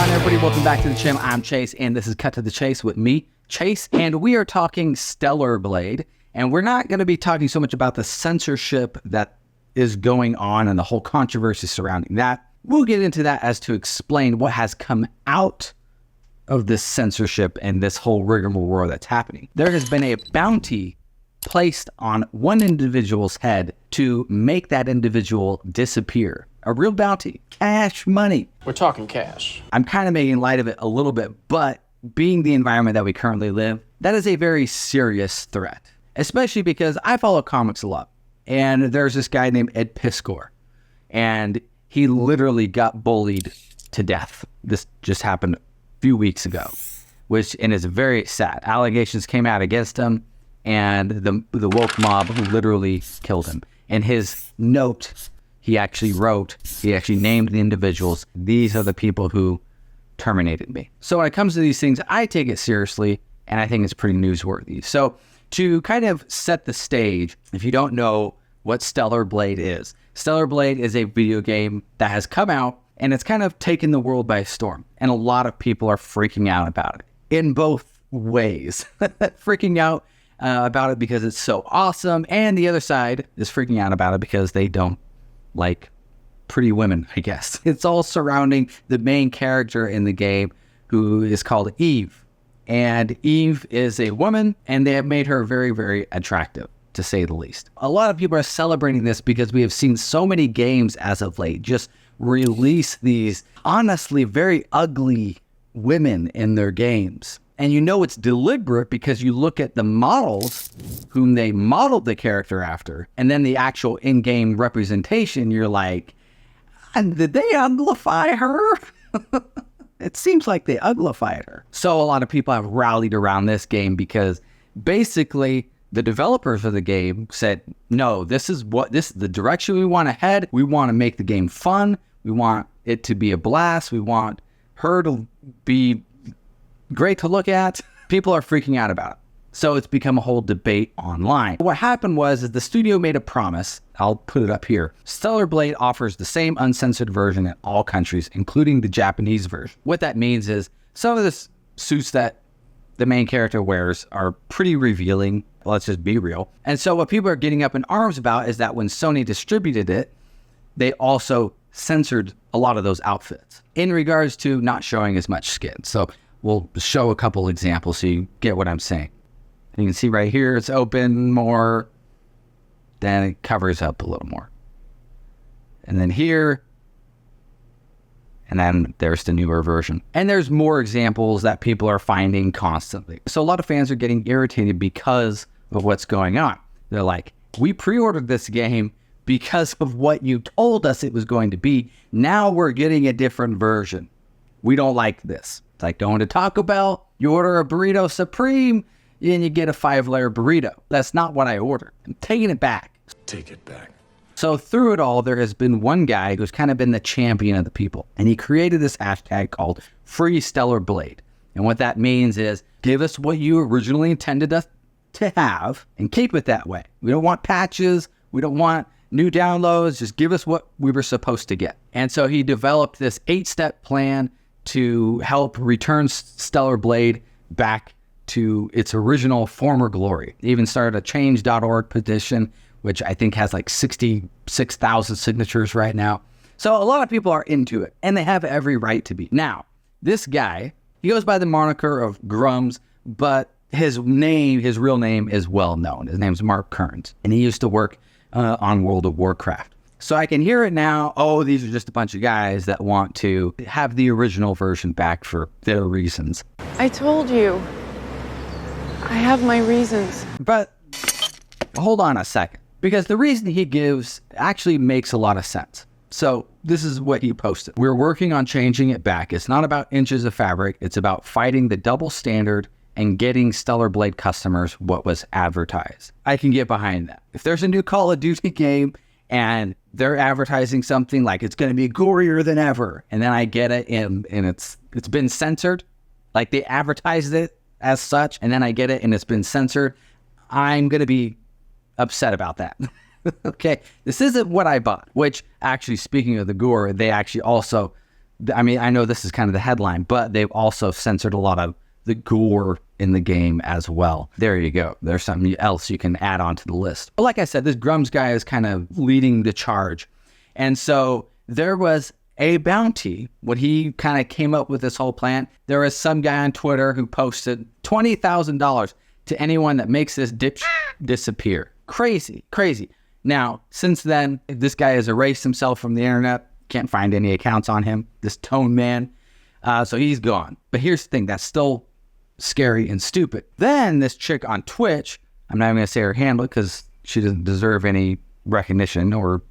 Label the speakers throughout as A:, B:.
A: on, everybody? Welcome back to the channel. I'm Chase, and this is Cut to the Chase with me, Chase, and we are talking Stellar Blade, and we're not going to be talking so much about the censorship that is going on and the whole controversy surrounding that. We'll get into that as to explain what has come out of this censorship and this whole rigmarole that's happening. There has been a bounty placed on one individual's head to make that individual disappear. A real bounty, cash money.
B: We're talking cash.
A: I'm kind of making light of it a little bit, but being the environment that we currently live, that is a very serious threat, especially because I follow comics a lot. And there's this guy named Ed Piskor, and he literally got bullied to death. This just happened a few weeks ago, and is very sad. Allegations came out against him, and the woke mob literally killed him. And his note he actually named the individuals. These are the people who terminated me. So when it comes to these things, I take it seriously, and I think it's pretty newsworthy. So to kind of set the stage, if you don't know what Stellar Blade is a video game that has come out, and it's kind of taken the world by storm. And a lot of people are freaking out about it in both ways. Freaking out about it because it's so awesome, and the other side is freaking out about it because they don't like pretty women, I guess. It's all surrounding the main character in the game, who is called Eve. And Eve is a woman, and they have made her very, very attractive, to say the least. A lot of people are celebrating this because we have seen so many games as of late just release these honestly very ugly women in their games. And you know it's deliberate because you look at the models whom they modeled the character after, and then the actual in-game representation, you're like, and did they uglify her? It seems like they uglified her. So a lot of people have rallied around this game because basically the developers of the game said, no, this is the direction we want to head. We want to make the game fun. We want it to be a blast. We want her to be great to look at. People are freaking out about it. So it's become a whole debate online. What happened was the studio made a promise. I'll put it up here. Stellar Blade offers the same uncensored version in all countries, including the Japanese version. What that means is some of the suits that the main character wears are pretty revealing. Let's just be real. And so what people are getting up in arms about is that when Sony distributed it, they also censored a lot of those outfits in regards to not showing as much skin. So we'll show a couple examples so you get what I'm saying. You can see right here, it's open more, then it covers up a little more. And then here, and then there's the newer version. And there's more examples that people are finding constantly. So a lot of fans are getting irritated because of what's going on. They're like, we pre-ordered this game because of what you told us it was going to be. Now we're getting a different version. We don't like this. It's like going to Taco Bell, you order a burrito supreme, and you get a 5-layer burrito. That's not what I ordered. I'm taking it back.
C: Take it back.
A: So through it all, there has been one guy who's kind of been the champion of the people. And he created this hashtag called Free Stellar Blade. And what that means is, give us what you originally intended us to have and keep it that way. We don't want patches. We don't want new downloads. Just give us what we were supposed to get. And so he developed this 8-step plan to help return Stellar Blade back to its original former glory. He even started a change.org petition, which I think has like 66,000 signatures right now. So a lot of people are into it, and they have every right to be. Now, this guy, he goes by the moniker of Grummz, but his real name is well known. His name's Mark Kearns, and he used to work on World of Warcraft. So I can hear it now. Oh, these are just a bunch of guys that want to have the original version back for their reasons.
D: I told you. I have my reasons.
A: But hold on a second, because the reason he gives actually makes a lot of sense. So this is what he posted. We're working on changing it back. It's not about inches of fabric. It's about fighting the double standard and getting Stellar Blade customers what was advertised. I can get behind that. If there's a new Call of Duty game and they're advertising something like it's going to be gorier than ever, and then I get it and it's been censored, like they advertised it as such, and then I get it and it's been censored, I'm going to be upset about that. Okay, this isn't what I bought, which actually, speaking of the gore, they actually also I mean, I know this is kind of the headline, but they've also censored a lot of the gore in the game as well. There you go. There's something else you can add on to the list. But like I said, this Grummz guy is kind of leading the charge. And so there was a bounty when he kind of came up with this whole plan. There was some guy on Twitter who posted $20,000 to anyone that makes this dipshit disappear. Crazy, crazy. Now, since then, this guy has erased himself from the internet. Can't find any accounts on him, this Tone Man. So he's gone. But here's the thing, that's still scary and stupid. Then this chick on Twitch, I'm not even going to say her handle because she doesn't deserve any recognition or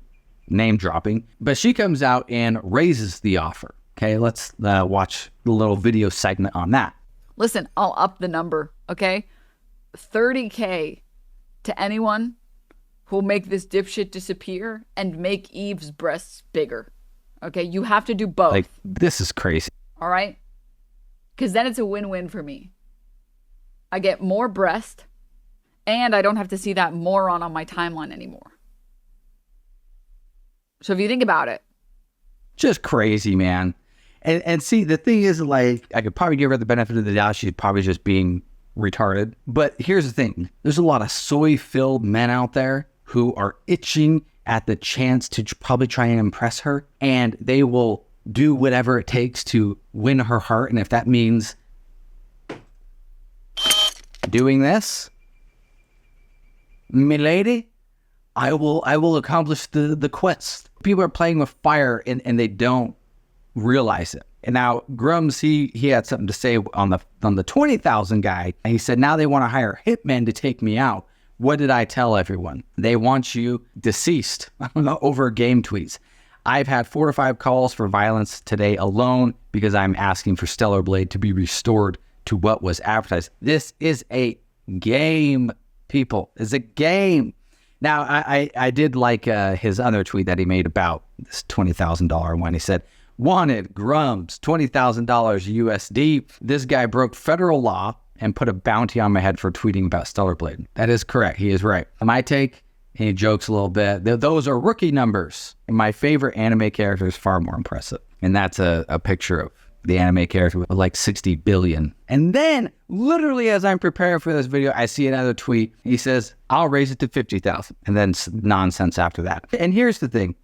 A: name dropping, but she comes out and raises the offer. Okay, let's watch the little video segment on that.
B: Listen, I'll up the number, okay? $30K to anyone who'll make this dipshit disappear and make Eve's breasts bigger. Okay, you have to do both.
A: Like, this is crazy.
B: All right? Because then it's a win-win for me. I get more breast, and I don't have to see that moron on my timeline anymore. So if you think about it.
A: Just crazy, man. And see, the thing is, like, I could probably give her the benefit of the doubt. She's probably just being retarded. But here's the thing. There's a lot of soy-filled men out there who are itching at the chance to probably try and impress her. And they will do whatever it takes to win her heart. And if that means doing this, milady, I will accomplish the quest. People are playing with fire and they don't realize it. And now Grummz, he had something to say on the 20,000 guy. And he said, now they want to hire hitmen to take me out. What did I tell everyone? They want you deceased over game tweets. I've had 4 to 5 calls for violence today alone because I'm asking for Stellar Blade to be restored to what was advertised. This is a game, people. It's a game. Now, I did like his other tweet that he made about this $20,000 one. He said, wanted Grummz, $20,000 USD. This guy broke federal law and put a bounty on my head for tweeting about Stellar Blade. That is correct. He is right. My take, he jokes a little bit. Those are rookie numbers. My favorite anime character is far more impressive. And that's a picture of the anime character with like 60 billion. And then, literally as I'm preparing for this video, I see another tweet. He says, I'll raise it to 50,000. And then nonsense after that. And here's the thing.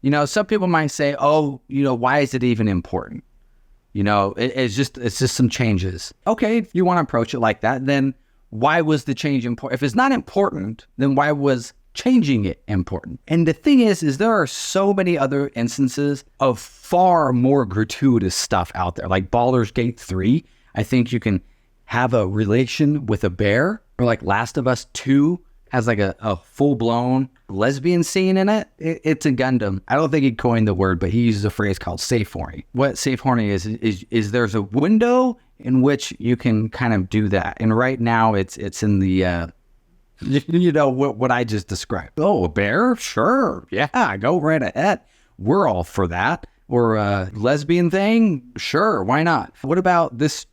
A: You know, some people might say, oh, you know, why is it even important? You know, it's just some changes. Okay, if you want to approach it like that, then why was the change important? If it's not important, then why was changing it important? And the thing is there are so many other instances of far more gratuitous stuff out there. Like Baldur's Gate 3, I think you can have a relation with a bear, or like Last of Us 2 has like a full-blown lesbian scene in it. It's a Gundam. I don't think he coined the word, but he uses a phrase called safe horny. What safe horny is there's a window in which you can kind of do that. And right now it's in the you know what I just described. Oh, a bear? Sure. Yeah, go right ahead. We're all for that. Or a lesbian thing? Sure, why not? What about this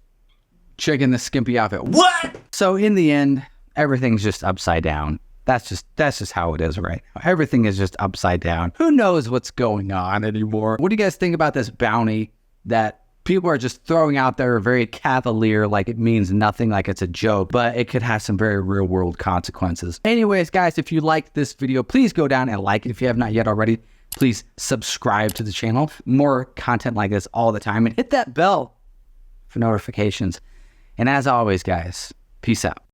A: chick in the skimpy outfit? What? So in the end, everything's just upside down. That's just how it is right now. Everything is just upside down. Who knows what's going on anymore? What do you guys think about this bounty that people are just throwing out there very cavalier, like it means nothing, like it's a joke, but it could have some very real world consequences. Anyways, guys, if you liked this video, please go down and like it. If you have not yet already, please subscribe to the channel. More content like this all the time, and hit that bell for notifications. And as always, guys, peace out.